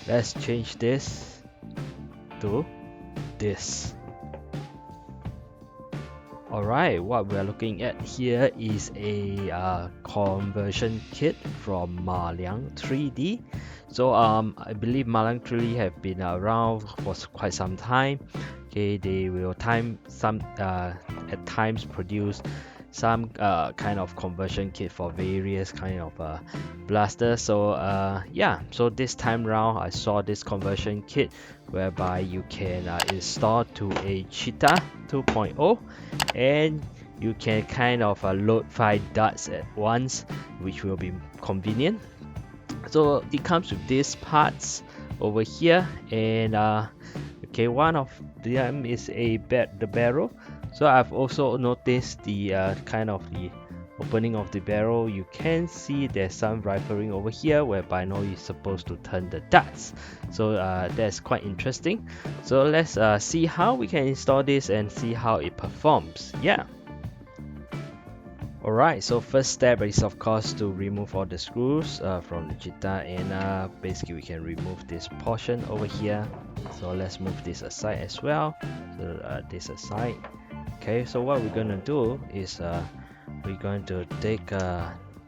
Let's change this to this. Alright, what we're looking at here is a conversion kit from MaLiang 3D. So I believe MaLiang 3D have been around for quite some time. Okay, they will at times produce some kind of conversion kit for various kind of blasters. So yeah, so this time round I saw this conversion kit whereby you can install to a CheeTah 2.0 and you can kind of load 5 darts at once, which will be convenient. So it comes with these parts over here, and okay, one of them is the barrel. So I've also noticed the kind of the opening of the barrel. You can see there's some rifling over here whereby now you're supposed to turn the darts. So that's quite interesting. So let's see how we can install this and see how it performs. Yeah. Alright, so first step is of course to remove all the screws from the CheeTah, and basically we can remove this portion over here. So let's move this aside as well. So this aside. Okay, so what we're gonna do is we're going to take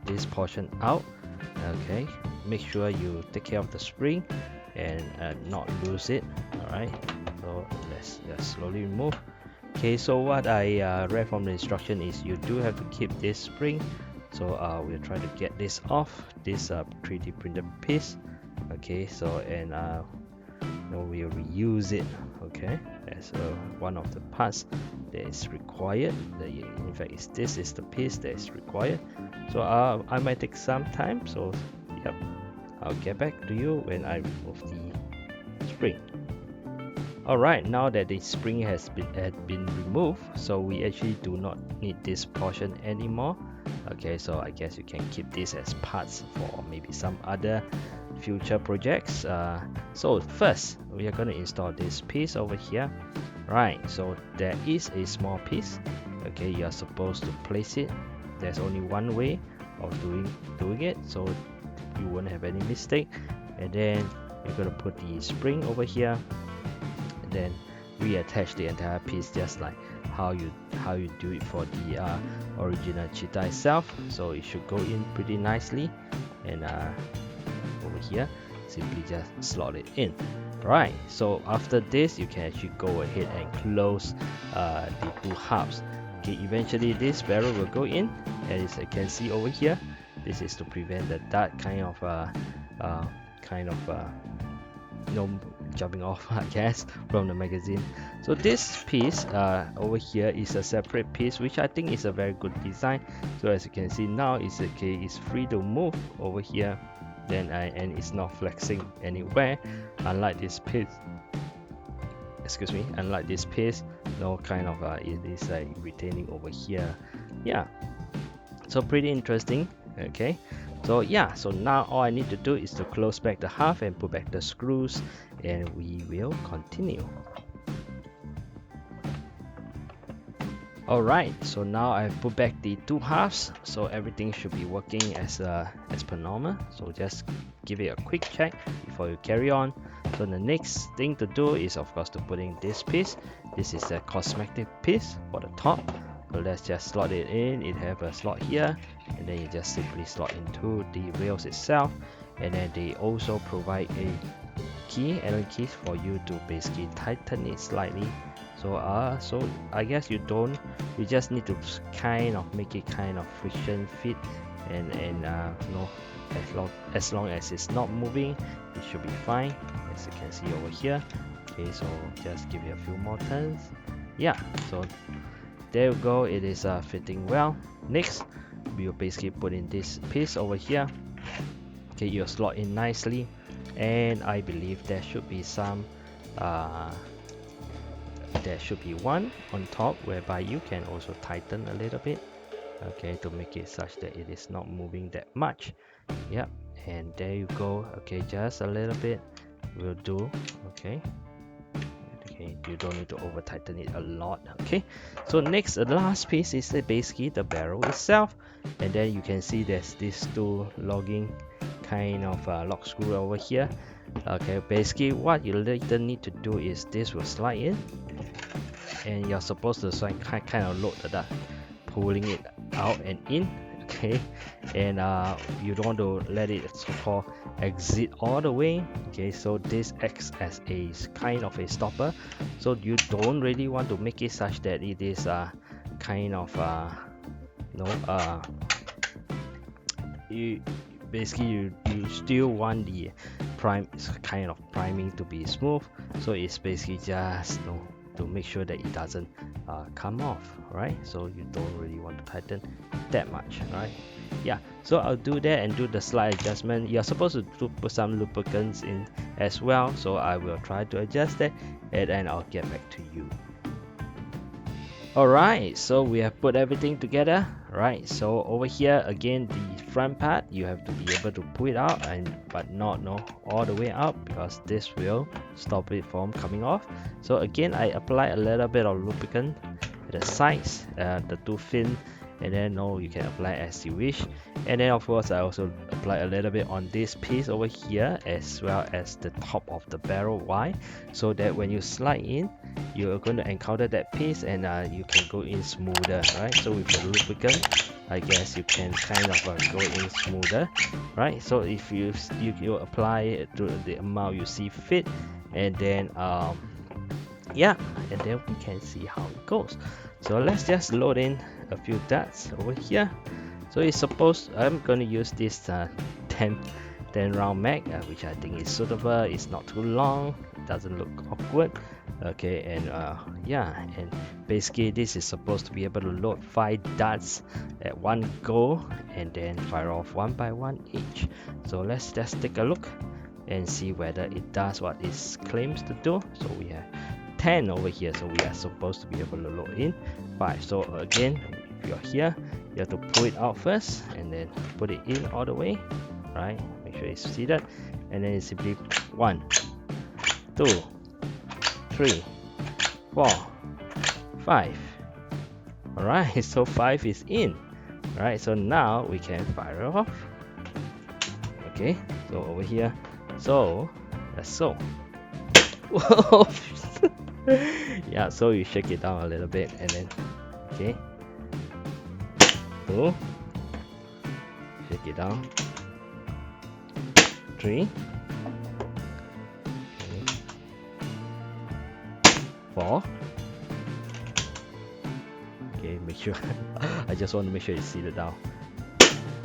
this portion out. Okay, make sure you take care of the spring and not lose it. Alright, so let's just slowly remove. Okay, so what I read from the instruction is you do have to keep this spring. So we'll try to get this off this 3D printed piece. Okay, so and we'll reuse it. Okay, as one of the parts that is required. In fact, this is the piece that is required. So I might take some time. So yep, I'll get back to you when I remove the spring. Alright, now that the spring had been removed, so we actually do not need this portion anymore. Okay, so I guess you can keep this as parts for maybe some other future projects. So first, we are going to install this piece over here. Right, so there is a small piece. Okay, you are supposed to place it. There's only one way of doing it, so you won't have any mistake. And then you're going to put the spring over here. Then reattach the entire piece just like how you do it for the original CheeTah itself. So it should go in pretty nicely, and over here simply just slot it in. Right, so after this you can actually go ahead and close the two halves. Okay, eventually this barrel will go in, and as you can see over here, this is to prevent the dart kind of jumping off, I guess, from the magazine. So this piece over here is a separate piece, which I think is a very good design. So as you can see now, it's okay, it's free to move over here, then and it's not flexing anywhere, unlike this piece. Excuse me, unlike this piece, no kind of it is retaining over here. Yeah, so pretty interesting. Okay, so yeah, so now all I need to do is to close back the half and put back the screws, and we will continue. Alright, so now I've put back the two halves, so everything should be working as per normal. So just give it a quick check before you carry on. So the next thing to do is of course to put in this piece. This is a cosmetic piece for the top. So let's just slot it in. It have a slot here, and then you just simply slot into the rails itself. And then they also provide a key, Allen keys, for you to basically tighten it slightly. So so I guess you just need to kind of make it kind of friction fit, and you know, as long as it's not moving, it should be fine, as you can see over here. Okay, so just give it a few more turns. Yeah, so there you go, it is fitting well. Next, we'll basically put in this piece over here. Okay, you'll slot in nicely, and I believe there should be some there should be one on top whereby you can also tighten a little bit, okay, to make it such that it is not moving that much. Yep, and there you go. Okay, just a little bit will do. Okay, Okay, you don't need to over tighten it a lot. Okay, so next, the last piece is basically the barrel itself, and then you can see there's these two logging kind of lock screw over here. Okay, basically what you later need to do is this will slide in, and you're supposed to kind of load that, pulling it out and in. Okay, and you don't want to let it so-called exit all the way. Okay, so this acts as a kind of a stopper, so you don't really want to make it such that it is kind of you basically you still want the kind of priming to be smooth, so it's basically just to make sure that it doesn't come off, right? So you don't really want to tighten that much, right? Yeah, so I'll do that and do the slight adjustment. You're supposed to put some lubricants in as well, so I will try to adjust that, and then I'll get back to you. Alright, so we have put everything together, right? So over here again, the front part, you have to be able to pull it out, but not all the way out, because this will stop it from coming off. So again, I apply a little bit of lubricant at the sides, the two fins, and then you can apply as you wish. And then of course I also apply a little bit on this piece over here, as well as the top of the barrel. Why? So that when you slide in, you are going to encounter that piece, and you can go in smoother, right? So with the lubricant, I guess you can kind of go in smoother, right? So if you apply it to the amount you see fit, and then yeah, and then we can see how it goes. So let's just load in a few darts over here. So it's supposed, I'm going to use this 10 round mag, which I think is suitable. It's not too long, it doesn't look awkward. Okay, and yeah, and basically this is supposed to be able to load 5 darts at one go, and then fire off one by one each. So let's just take a look and see whether it does what it claims to do. So we have 10 over here, so we are supposed to be able to load in 5. So again, if you're here, you have to pull it out first and then put it in all the way, right? Make sure it's seated, and then it's simply 1, 2, 3, 4, 5. Alright, so 5 is in. Alright, so now we can fire off. Okay, so over here, so that's so. Whoa. Yeah, so you shake it down a little bit, and then okay, 2, shake it down, 3, 4. Okay, make sure I just want to make sure it's seated down.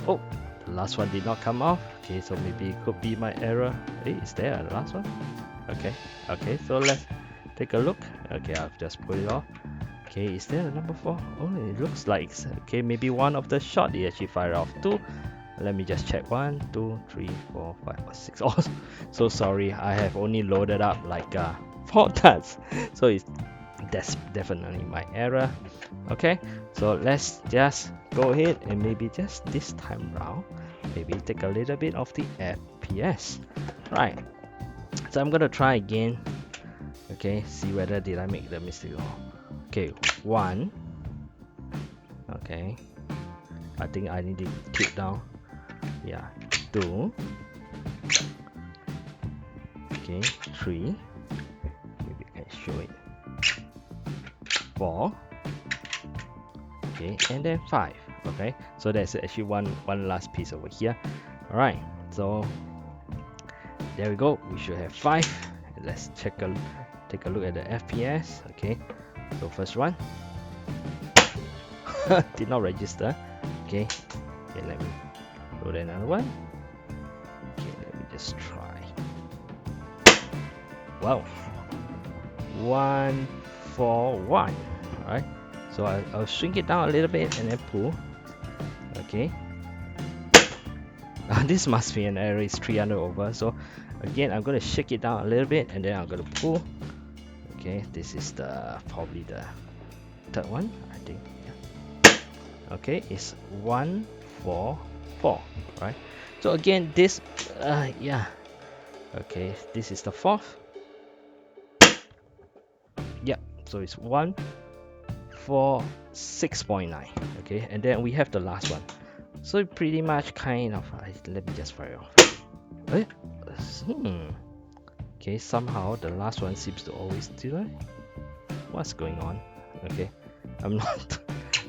Oh, the last one did not come off. Okay, so maybe it could be my error. Hey, is there a last one? Okay, so let's take a look. Okay, I've just put it off. Okay, is there a number 4? Oh, it looks like, okay, maybe one of the shot it actually fired off 2. Let me just check. 1, 2, 3, 4, 5, 6. Oh, so sorry, I have only loaded up like 4 darts. So that's definitely my error. Okay, so let's just go ahead and maybe just this time round, maybe take a little bit of the FPS. Right, so I'm gonna try again. Okay, see whether did I make the mistake. Okay, 1. Okay, I think I need to tilt down. Yeah, 2. Okay, 3. Maybe I can show it. 4. Okay, and then 5. Okay, so there's actually one last piece over here. All right, so there we go. We should have 5. Let's take a look at the FPS. Okay, so first one did not register. Okay, let me load another one. Okay, let me just try. Wow, 1, 4, 1. All right, so I'll shrink it down a little bit and then pull. Okay, this must be an error. It's 300 over. So again, I'm going to shake it down a little bit, and then I'm going to pull. Okay, this is probably the 3rd one, I think. Yeah. Okay, it's 1, 4, 4. Right. So again, this yeah. Okay, this is the 4th. So it's 1, 4, 6.9. Okay, and then we have the last one. So it pretty much kind of, let me just fire it off. Okay, somehow the last one seems to always delay. What's going on? Okay, I'm not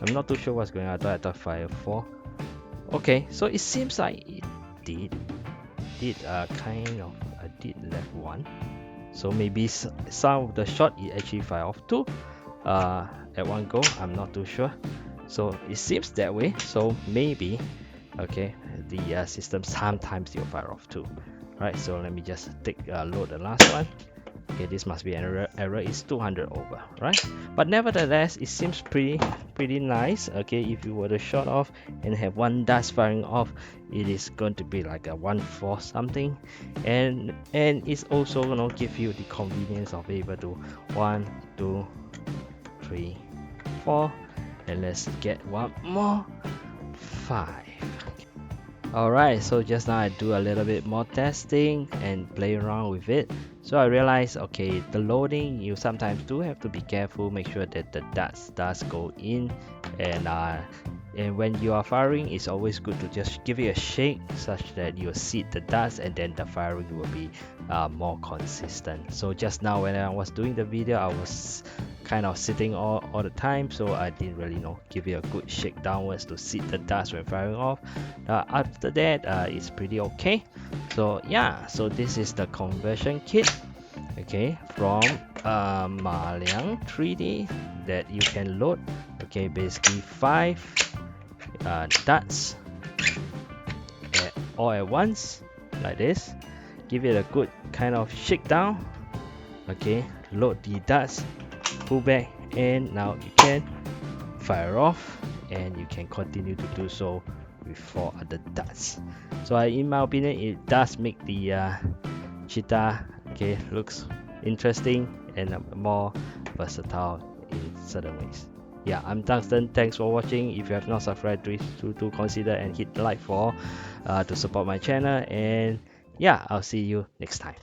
I'm not too sure what's going on. I thought fire 4. Okay, so it seems like it did kind of did left 1. So maybe some of the shot it actually fire off 2 at one go. I'm not too sure. So it seems that way. So maybe, okay, the system sometimes will fire off 2. Right, so let me just load the last one. Okay, this must be an error. It's 200 over, right? But nevertheless, it seems pretty nice. Okay, if you were to shot off and have one dust firing off, it is going to be like a 1/4 something, and it's also gonna give you the convenience of able to 1, 2, 3, 4, and let's get one more, 5. Alright, so just now I do a little bit more testing and play around with it. So I realized, okay, the loading, you sometimes do have to be careful, make sure that the dust does go in, and when you are firing, it's always good to just give it a shake such that you seed the dust, and then the firing will be more consistent. So just now when I was doing the video, I was kind of sitting all the time, so I didn't really give it a good shake downwards to seed the dust when firing off. After that, it's pretty okay. So yeah, so this is the conversion kit, okay, from MaLiang 3D that you can load. Okay, basically 5 darts all at once like this. Give it a good kind of shake down. Okay, load the darts, pull back, and now you can fire off, and you can continue to do so with 4 other darts. So in my opinion, it does make the CheeTah, okay, looks interesting and more versatile in certain ways. Yeah, I'm Tungsten. Thanks for watching. If you have not subscribed, to consider and hit like for to support my channel. And yeah, I'll see you next time.